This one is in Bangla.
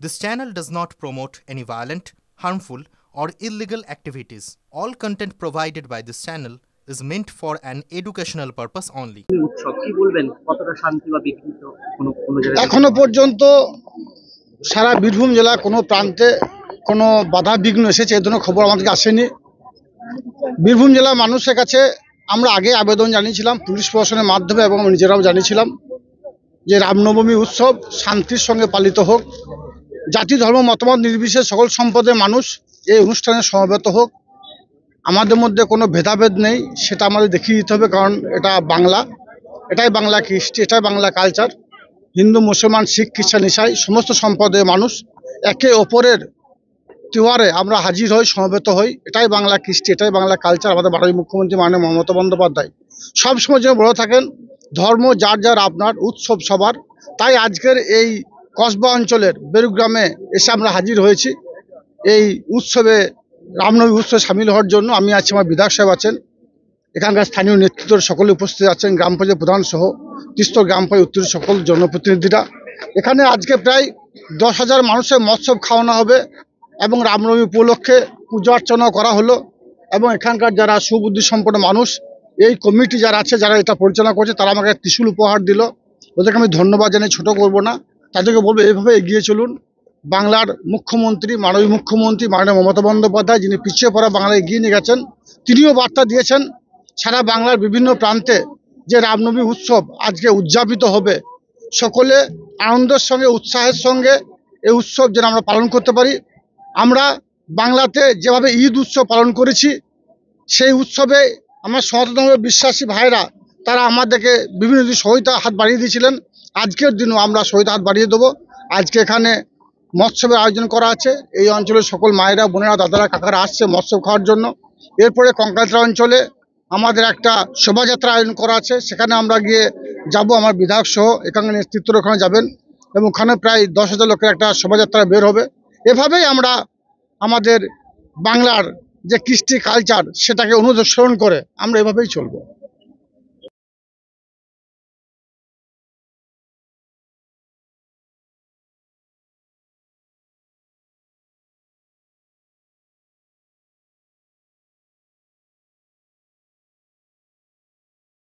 This channel does not promote any violent, harmful, or illegal activities. All content provided by this channel is meant for an educational purpose only. উৎসব কি বলবেন, কতটা শান্তি বা বিঘ্নিত কোনো জায়গায়? এখনো পর্যন্ত সারা বীরভূম জেলা কোনো প্রান্তে কোনো বাধা বিঘ্ন এসেছে এ ধরনের খবর আমাদেরকে আসেনি। বীরভূম জেলার মানুষের কাছে আমরা আগে আবেদন জানিয়েছিলাম পুলিশ প্রশাসনের মাধ্যমে এবং নিজেরাও জানিয়েছিলাম যে রামনবমী উৎসব শান্তির সঙ্গে পালিত হোক, জাতি ধর্ম মতামত নির্বিশেষে সকল সম্প্রদায়ের মানুষ এই অনুষ্ঠানে সমবেত হোক। আমাদের মধ্যে কোনো ভেদাভেদ নেই, সেটা আমাদের দেখিয়ে দিতে হবে, কারণ এটা বাংলা, এটাই বাংলা কৃষ্টি, এটাই বাংলা কালচার। হিন্দু, মুসলমান, শিখ, খ্রিস্টান, ইসাই সমস্ত সম্প্রদায়ের মানুষ একে অপরের তিওয়ারে আমরা হাজির হই, সমবেত হই। এটাই বাংলা কৃষ্টি, এটাই বাংলা কালচার। আমাদের মাননীয় মুখ্যমন্ত্রী মাননীয় মমতা বন্দ্যোপাধ্যায় সবসময় যেন বলে থাকেন ধর্ম যার যার আপনার, উৎসব সবার। তাই আজকের এই কসবা অঞ্চলের বেরুগ্রামে এসে আমরা হাজির হয়েছি এই উৎসবে, রামনবমী উৎসবে সামিল হওয়ার জন্য। আমি আছি, আমার বিধায়ক সাহেব আছেন, এখানকার স্থানীয় নেতৃত্ব সকলে উপস্থিত আছেন, গ্রাম পঞ্চায়েত প্রধান সহ তিস্তর গ্রাম পঞ্চায়েত উত্তর সকল জনপ্রতিনিধিরা। এখানে আজকে প্রায় 10,000 মানুষের মৎস্য খাওয়ানো হবে এবং রামনবমী উপলক্ষে পূজা অর্চনা করা হলো। এবং এখানকার যারা সুবুদ্ধি সম্পন্ন মানুষ, এই কমিটি যারা আছে, যারা এটা পরিচালনা করছে, তারা আমাকে ত্রিশূল উপহার দিল। ওদেরকে আমি ধন্যবাদ জানাই, ছোট করব না। তাদেরকে বলবো এইভাবে এগিয়ে চলুন। বাংলার মুখ্যমন্ত্রী, মাননীয় মুখ্যমন্ত্রী মাননীয় মমতা বন্দ্যোপাধ্যায়, যিনি পিছিয়ে পড়া বাংলা এগিয়ে নিয়ে গেছেন, তিনিও বার্তা দিয়েছেন সারা বাংলার বিভিন্ন প্রান্তে যে রামনবমী উৎসব আজকে উদযাপিত হবে। সকলে আনন্দের সঙ্গে, উৎসাহের সঙ্গে এই উৎসব যেন আমরা পালন করতে পারি। আমরা বাংলাতে যেভাবে ঈদ উৎসব পালন করেছি, সেই উৎসবে আমার সনাতনভাবে বিশ্বাসী ভাইরা তারা আমাদেরকে বিভিন্ন দিন সহায়তা হাত বাড়িয়ে দিয়েছিলেন। আজকের দিনও আমরা সহায়তা হাত বাড়িয়ে দেবো। আজকে এখানে মৎস্যের আয়োজন করা আছে। এই অঞ্চলের সকল মায়েরা, বোনেরা, দাদারা, কাকারা আসছে মৎস্য খাওয়ার জন্য। এরপরে কঙ্কালতলা অঞ্চলে আমাদের একটা শোভাযাত্রা আয়োজন করা আছে, সেখানে আমরা গিয়ে যাব। আমার বিধায়ক সহ এখানকার নেতৃত্বরা ওখানে যাবেন এবং ওখানে প্রায় 10,000 লোকের একটা শোভাযাত্রা বের হবে। এভাবেই আমরা আমাদের বাংলার যে কৃষ্টি কালচার, সেটাকে অনুসরণ করে আমরা এভাবেই চলবো।